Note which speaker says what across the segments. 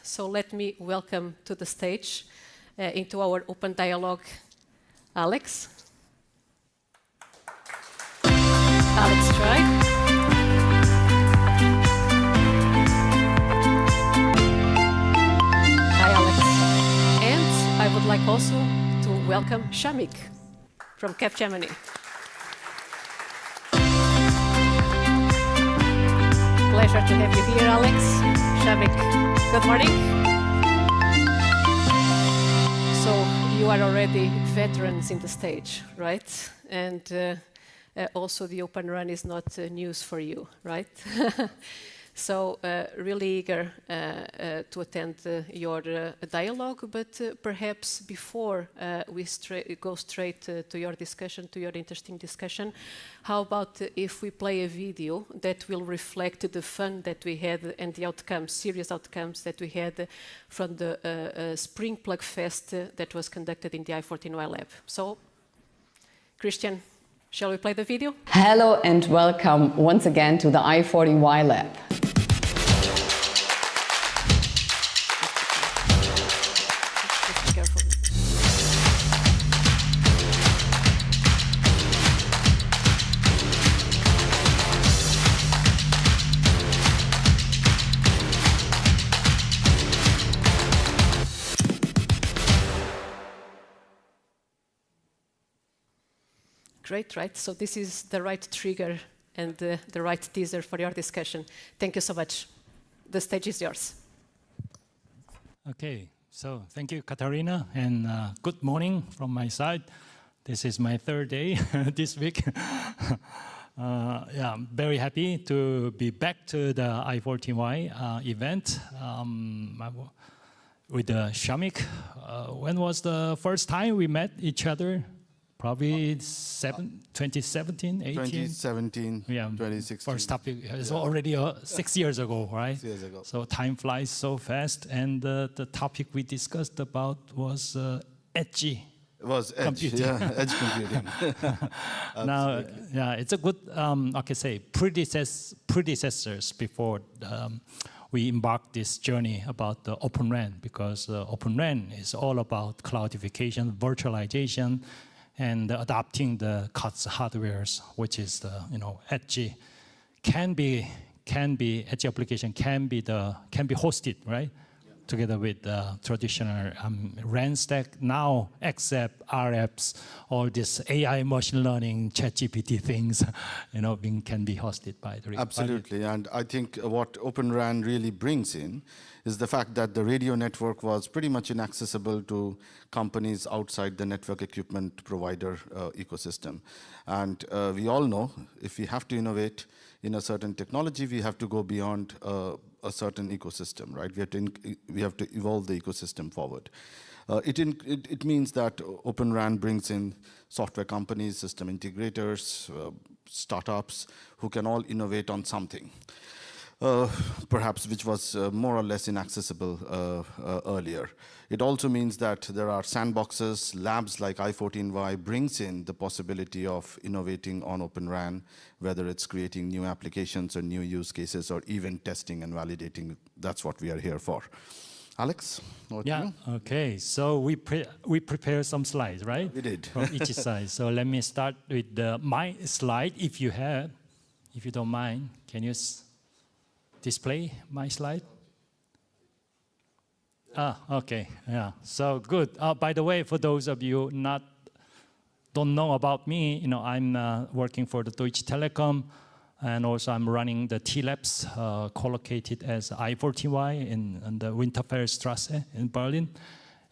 Speaker 1: So let me welcome to the stage, into our open dialogue, Alex. Alex Choi. Hi, Alex. And I would like also to welcome Shamik from Capgemini. Pleasure to have you here, Alex. Shamik, good morning. So you are already veterans in the stage, right? And also the Open Run is not news for you, right? So really eager to attend your dialogue, but perhaps before we go straight to your discussion, to your interesting discussion, how about if we play a video that will reflect the fun that we had and the outcomes, serious outcomes that we had from the Spring Plug Fest that was conducted in the i14y lab. So, Christian, shall we play the video?
Speaker 2: Hello and welcome once again to the i14y lab.
Speaker 1: Great, right? So this is the right trigger and the right teaser for your discussion. Thank you so much. The stage is yours.
Speaker 3: Okay, so thank you, Katarina, and good morning from my side. This is my third day this week. Yeah, I'm very happy to be back to the i14y event with Shamik. When was the first time we met each other? Probably 2017, 18?
Speaker 4: 2017,
Speaker 3: yeah,
Speaker 4: 2016.
Speaker 3: First topic is already 6 years ago, right?
Speaker 4: 6 years ago.
Speaker 3: So time flies so fast. And the topic we discussed about was edgy.
Speaker 4: It was edge,
Speaker 3: computing.
Speaker 4: yeah, edge computing.
Speaker 3: Now, yeah, it's a good, I can say, predecessors before we embarked this journey about the Open RAN, because Open RAN is all about cloudification, virtualization, and adopting the COTS hardwares, which is the edgy, can be edgy application can be hosted, right? Yeah. Together with the traditional RAN stack. Now, except RFs, all this AI, machine learning, ChatGPT things, can be hosted by the.
Speaker 4: Absolutely, and I think what Open RAN really brings in is the fact that the radio network was pretty much inaccessible to companies outside the network equipment provider ecosystem. And we all know, if we have to innovate in a certain technology, we have to go beyond a certain ecosystem, right? We have to evolve the ecosystem forward. It means that Open RAN brings in software companies, system integrators, startups, who can all innovate on something. Perhaps which was more or less inaccessible earlier. It also means that there are sandboxes, labs like i14y brings in the possibility of innovating on Open RAN, whether it's creating new applications or new use cases or even testing and validating. That's what we are here for. Alex, what do you?
Speaker 3: Okay, so we prepared some slides, right?
Speaker 4: We did.
Speaker 3: From each side. So let me start with my slide, if you don't mind. Can you display my slide? Okay, yeah, so good. By the way, for those of you don't know about me, I'm working for the Deutsche Telekom, and also I'm running the T-Labs, co-located as i14y in the Winterfeldstrasse in Berlin.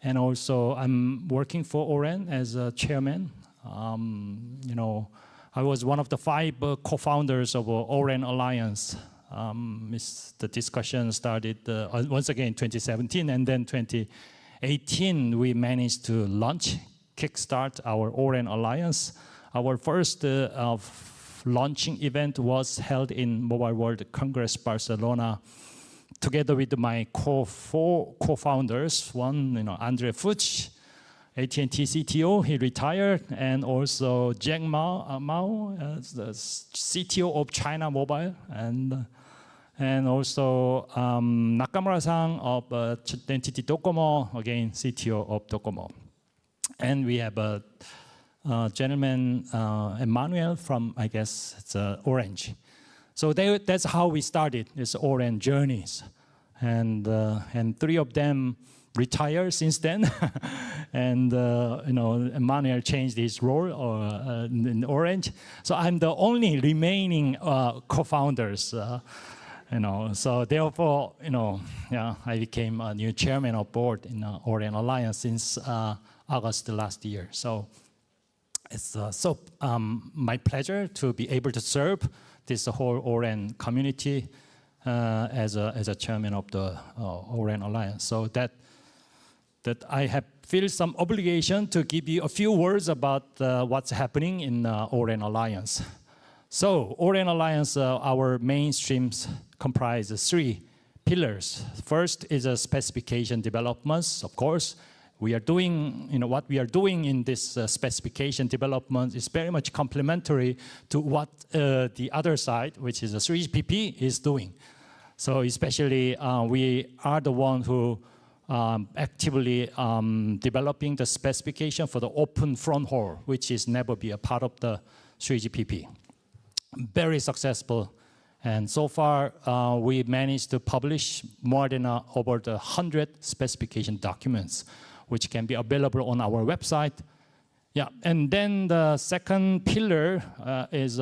Speaker 3: And also I'm working for ORAN as a chairman. I was one of the 5 co-founders of ORAN Alliance. The discussion started once again in 2017, and then 2018 we managed to kickstart our ORAN Alliance. Our first launching event was held in Mobile World Congress Barcelona, together with my four co-founders. One, Andre Fuchs, AT&T CTO, he retired, and also Zheng Mao, the CTO of China Mobile, and And also Nakamura-san of NTT Docomo, again CTO of Docomo. And we have a gentleman, Emmanuel from, I guess it's Orange. So that's how we started this Orange journeys. And 3 of them retired since then. And Emmanuel changed his role in Orange. So I'm the only remaining co-founders. So therefore, I became a new chairman of board in Orange Alliance since August last year. So it's my pleasure to be able to serve this whole Orange community as a chairman of the Orange Alliance. So that I feel some obligation to give you a few words about what's happening in Orange Alliance. So Orange Alliance, our mainstreams comprise 3 pillars. First is a specification developments, of course. We are doing, what we are doing in this specification development is very much complementary to what the other side, which is the 3GPP, is doing. So especially we are the one who actively developing the specification for the open front haul, which is never be a part of the 3GPP. Very successful. And so far, we managed to publish more than over 100 specification documents, which can be available on our website. Yeah, and then the second pillar is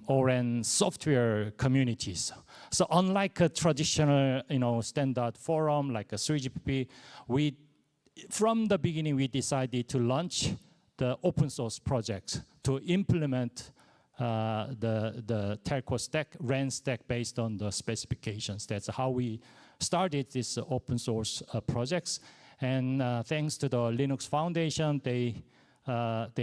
Speaker 3: Orange software communities. So unlike a traditional standard forum like a 3GPP, from the beginning we decided to launch the open source projects to implement the telco stack, RAN stack based on the specifications. That's how we started these open source projects. And thanks to the Linux Foundation, they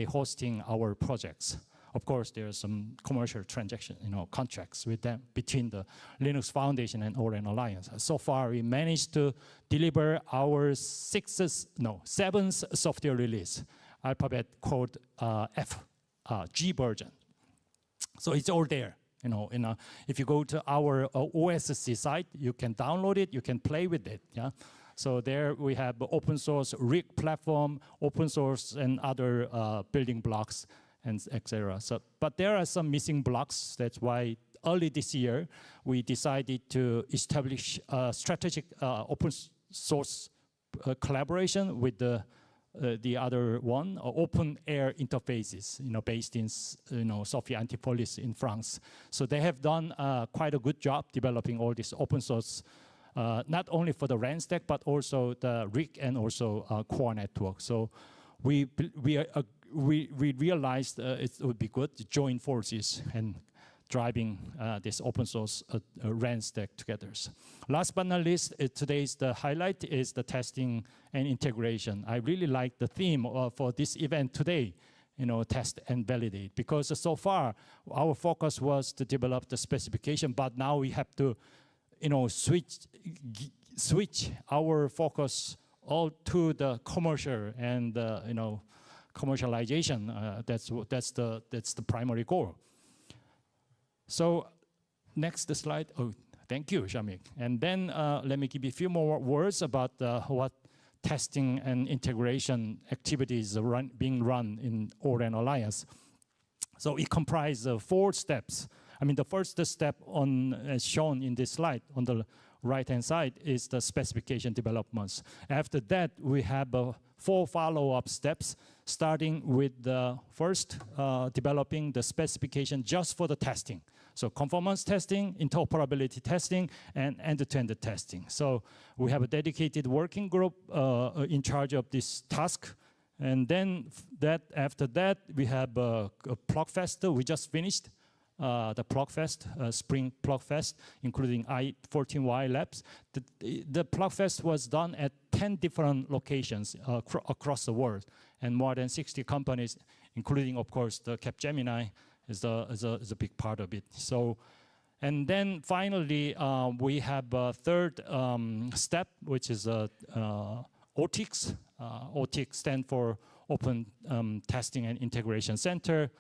Speaker 3: hosting our projects. Of course, there are some commercial transaction, contracts with them between the Linux Foundation and Orange Alliance. So far, we managed to deliver our 7th software release, alphabet code G version. So it's all there. If you go to our OSC site, you can download it, you can play with it. Yeah. So there we have open source rig platform, open source and other building blocks, and etc. So, but there are some missing blocks. That's why early this year we decided to establish a strategic open source collaboration with the other one, open air interfaces, based in Sophia Antipolis in France. So they have done quite a good job developing all this open source, not only for the RAN stack, but also the RIC and also core network. So we realized it would be good to join forces and driving this open source RAN stack together. Last but not least, today's the highlight is the testing and integration. I really like the theme for this event today, test and validate, because so far our focus was to develop the specification, but now we have to, switch our focus all to the commercial and commercialization. That's the primary goal. So next slide. Oh, thank you, Shamik. And then let me give you a few more words about what testing and integration activities are being run in Orange Alliance. So it comprises 4 steps. I mean, the first step as shown in this slide on the right-hand side is the specification developments. After that, we have 4 follow-up steps, starting with the first, developing the specification just for the testing. So conformance testing, interoperability testing, and end-to-end testing. So we have a dedicated working group in charge of this task. And then after that, we have a PlugFest. We just finished the PlugFest, Spring PlugFest, including i14y labs. The PlugFest was done at 10 different locations across the world, and more than 60 companies, including, of course, the Capgemini is a big part of it. So, and then finally, we have a third step, which is OTICS. OTICS stands for Open Testing and Integration Center.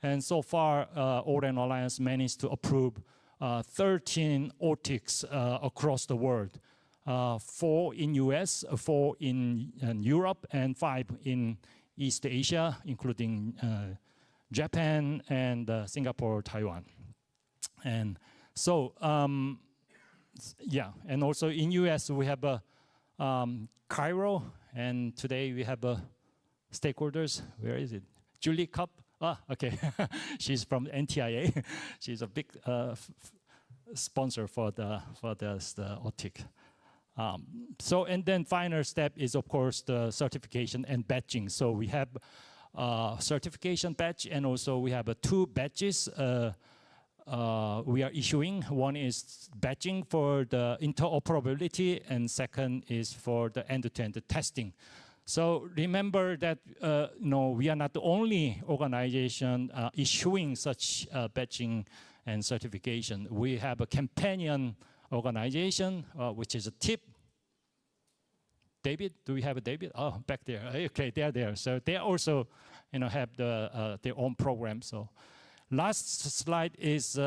Speaker 3: And so far, Orange Alliance managed to approve 13 OTICs across the world. 4 in US, 4 in Europe, and 5 in East Asia, including Japan and Singapore, Taiwan. And so, yeah, and also in US we have Cairo, and today we have stakeholders. Where is it? Julie Cup. Ah, okay. She's from NTIA. She's a big sponsor for the OTIC. So, and then final step is of course the certification and batching. So we have certification batch, and also we have 2 batches we are issuing. One is batching for the interoperability, and second is for the end-to-end testing. So remember that we are not the only organization issuing such batching and certification. We have a companion organization, which is a TIP. David, do we have a David? Oh, back there. Okay, they are there. So they also, have their own program. So last slide is,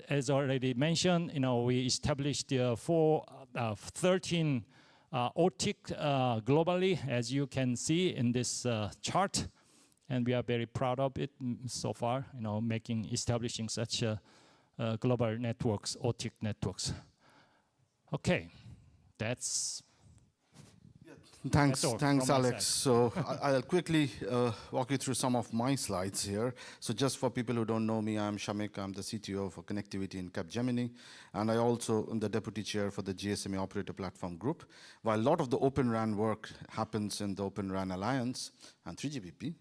Speaker 3: as already mentioned, we established 13 OTIC globally, as you can see in this chart, and we are very proud of it so far. Establishing such global networks, OTIC networks. Okay, that's.
Speaker 4: Thanks, Alex. So I'll quickly walk you through some of my slides here. So just for people who don't know me, I'm Shamik. I'm the CTO for connectivity in Capgemini, and I also am the deputy chair for the GSMA Operator Platform Group. While a lot of the Open RAN work happens in the Open RAN Alliance and 3GPP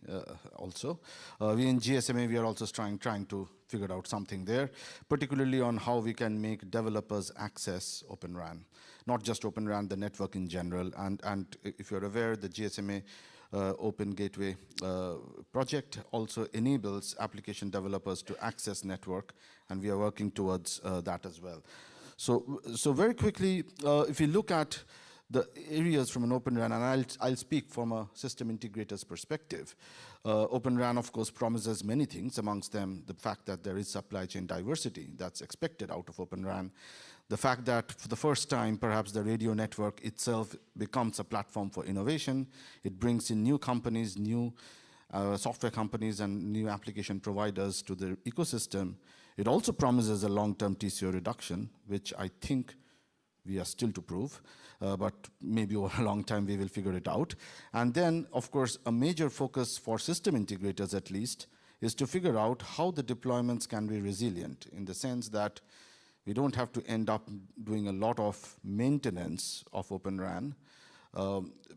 Speaker 4: also, we in GSMA, we are also trying to figure out something there, particularly on how we can make developers access Open RAN. Not just Open RAN, the network in general. And if you're aware, the GSMA Open Gateway project also enables application developers to access network, and we are working towards that as well. So very quickly, if you look at the areas from an Open RAN, and I'll speak from a system integrator's perspective. Open RAN, of course, promises many things, amongst them the fact that there is supply chain diversity that's expected out of Open RAN. The fact that for the first time, perhaps the radio network itself becomes a platform for innovation. It brings in new companies, new software companies, and new application providers to the ecosystem. It also promises a long-term TCO reduction, which I think we are still to prove, but maybe over a long time we will figure it out. And then, of course, a major focus for system integrators at least is to figure out how the deployments can be resilient, in the sense that we don't have to end up doing a lot of maintenance of Open RAN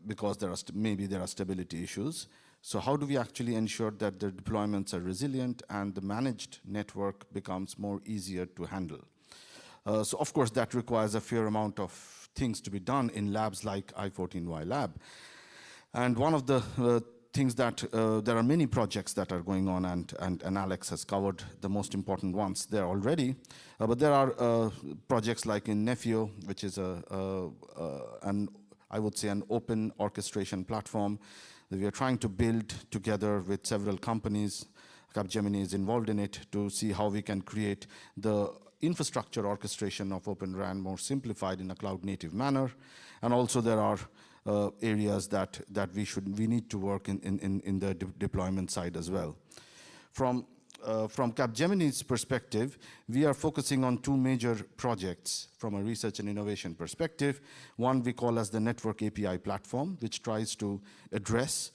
Speaker 4: because maybe there are stability issues. So how do we actually ensure that the deployments are resilient and the managed network becomes more easier to handle? So of course that requires a fair amount of things to be done in labs like i14y lab. And one of the things that there are many projects that are going on, and Alex has covered the most important ones there already. But there are projects like in Nefio, which is I would say an open orchestration platform that we are trying to build together with several companies. Capgemini is involved in it to see how we can create the infrastructure orchestration of Open RAN more simplified in a cloud-native manner. And also there are areas that we need to work in the deployment side as well. From Capgemini's perspective, we are focusing on 2 major projects from a research and innovation perspective. One we call as the Network API platform, which tries to address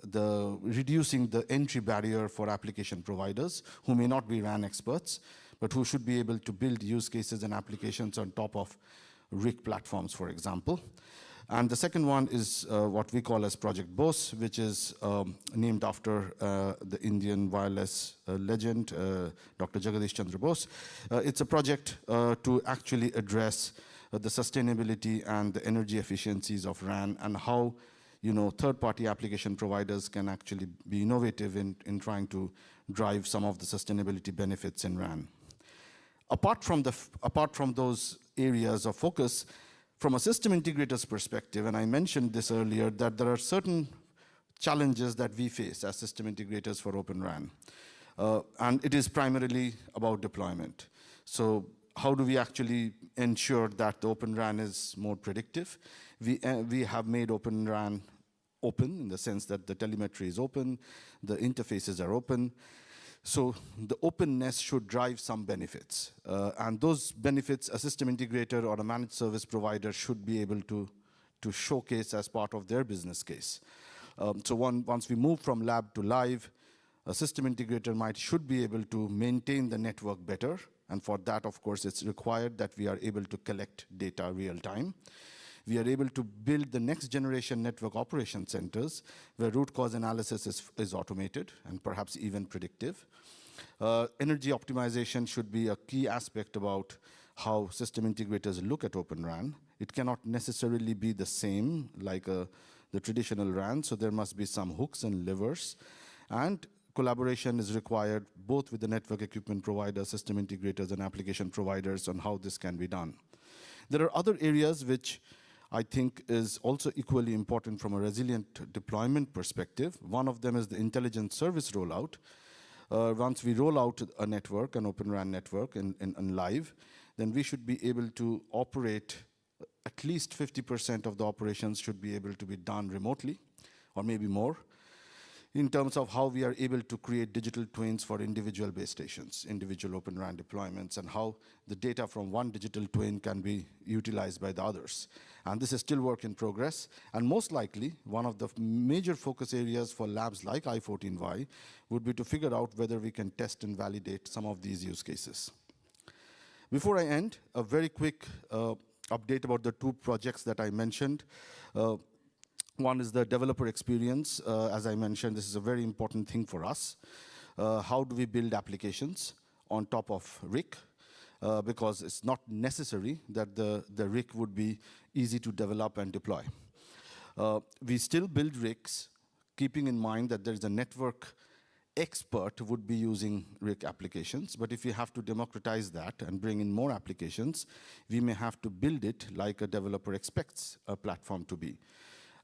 Speaker 4: reducing the entry barrier for application providers who may not be RAN experts, but who should be able to build use cases and applications on top of RIC platforms, for example. And the second one is what we call as Project BOSS, which is named after the Indian wireless legend, Dr. Jagadish Chandra Bose. It's a project to actually address the sustainability and the energy efficiencies of RAN, and how third-party application providers can actually be innovative in trying to drive some of the sustainability benefits in RAN. Apart from those areas of focus, from a system integrator's perspective, and I mentioned this earlier, that there are certain challenges that we face as system integrators for Open RAN. And it is primarily about deployment. So how do we actually ensure that the Open RAN is more predictive? We have made Open RAN open in the sense that the telemetry is open, the interfaces are open. So the openness should drive some benefits. And those benefits, a system integrator or a managed service provider should be able to showcase as part of their business case. Once we move from lab to live, a system integrator should be able to maintain the network better. And for that, of course, it's required that we are able to collect data real time. We are able to build the next generation network operation centers where root cause analysis is automated and perhaps even predictive. Energy optimization should be a key aspect about how system integrators look at Open RAN. It cannot necessarily be the same like the traditional RAN, so there must be some hooks and levers. And collaboration is required both with the network equipment providers, system integrators, and application providers on how this can be done. There are other areas which I think is also equally important from a resilient deployment perspective. One of them is the intelligent service rollout. Once we roll out a network, an Open RAN network in live, then we should be able to operate at least 50% of the operations should be able to be done remotely, or maybe more, in terms of how we are able to create digital twins for individual base stations, individual Open RAN deployments, and how the data from one digital twin can be utilized by the others. And this is still work in progress. And most likely, one of the major focus areas for labs like i14y would be to figure out whether we can test and validate some of these use cases. Before I end, a very quick update about the two projects that I mentioned. One is the developer experience. As I mentioned, this is a very important thing for us. How do we build applications on top of RIC? Because it's not necessary that the RIC would be easy to develop and deploy. We still build RICs, keeping in mind that there's a network expert would be using RIC applications. But if we have to democratize that and bring in more applications, we may have to build it like a developer expects a platform to be.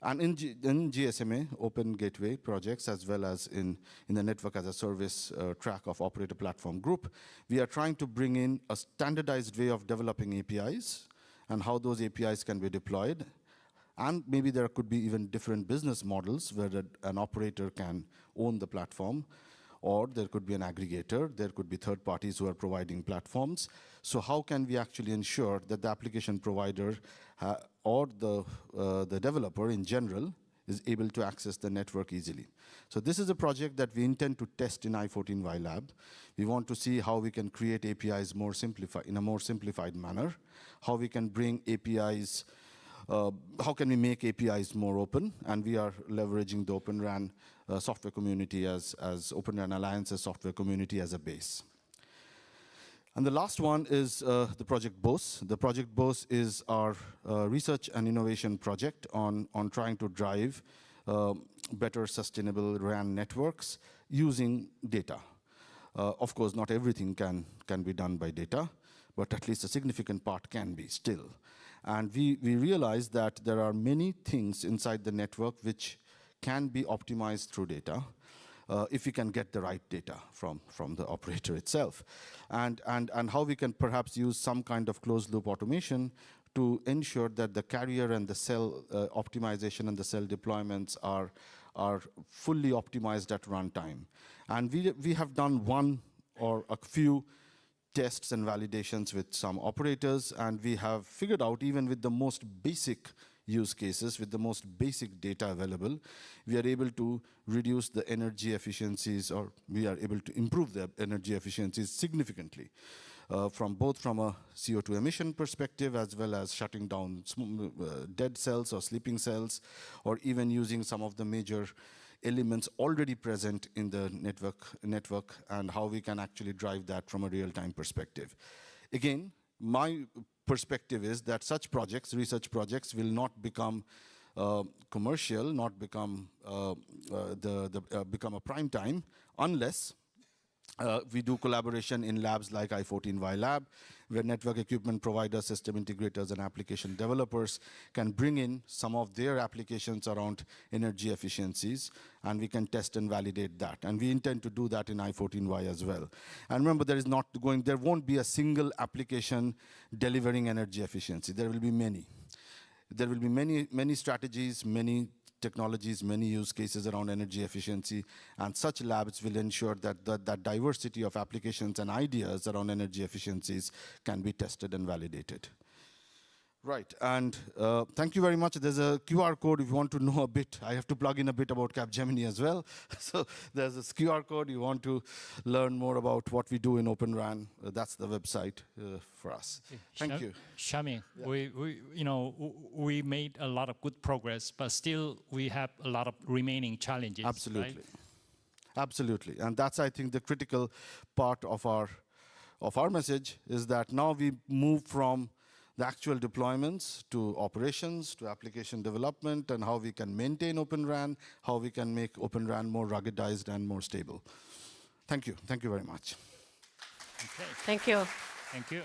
Speaker 4: And in GSMA, Open Gateway projects, as well as in the Network as a Service track of Operator Platform Group, we are trying to bring in a standardized way of developing APIs and how those APIs can be deployed. And maybe there could be even different business models where an operator can own the platform, or there could be an aggregator, there could be third parties who are providing platforms. So how can we actually ensure that the application provider or the developer in general is able to access the network easily? So this is a project that we intend to test in i14y lab. We want to see how we can create APIs in a more simplified manner, how we can bring APIs, how can we make APIs more open? And we are leveraging the Open RAN software community as Open RAN Alliance's software community as a base. And the last one is the Project BOS. The Project BOS is our research and innovation project on trying to drive better sustainable RAN networks using data. Of course, not everything can be done by data, but at least a significant part can be still. And we realize that there are many things inside the network which can be optimized through data if we can get the right data from the operator itself. And how we can perhaps use some kind of closed loop automation to ensure that the carrier and the cell optimization and the cell deployments are fully optimized at runtime. And we have done one or a few tests and validations with some operators, and we have figured out, even with the most basic use cases, with the most basic data available, we are able to reduce the energy efficiencies, or we are able to improve the energy efficiencies significantly, from a CO2 emission perspective, as well as shutting down dead cells or sleeping cells, or even using some of the major elements already present in the network and how we can actually drive that from a real-time perspective. Again, my perspective is that such projects, research projects, will not become commercial, not become become a prime time, unless We do collaboration in labs like i14y lab, where network equipment providers, system integrators, and application developers can bring in some of their applications around energy efficiencies, and we can test and validate that. And we intend to do that in i14y as well. And remember, there won't be a single application delivering energy efficiency. There will be many. There will be many strategies, many technologies, many use cases around energy efficiency, and such labs will ensure that that diversity of applications and ideas around energy efficiencies can be tested and validated. Right, and thank you very much. There's a QR code if you want to know a bit. I have to plug in a bit about Capgemini as well. So there's this QR code. You want to learn more about what we do in Open RAN. That's the website for us. Thank you.
Speaker 3: Shamik, we made a lot of good progress, but still we have a lot of remaining challenges.
Speaker 4: Absolutely.
Speaker 3: Right?
Speaker 4: Absolutely. And that's, I think, the critical part of our message is that now we move from the actual deployments to operations, to application development, and how we can maintain Open RAN, how we can make Open RAN more ruggedized and more stable. Thank you. Thank you very much.
Speaker 3: Okay.
Speaker 1: Thank you.
Speaker 3: Thank you.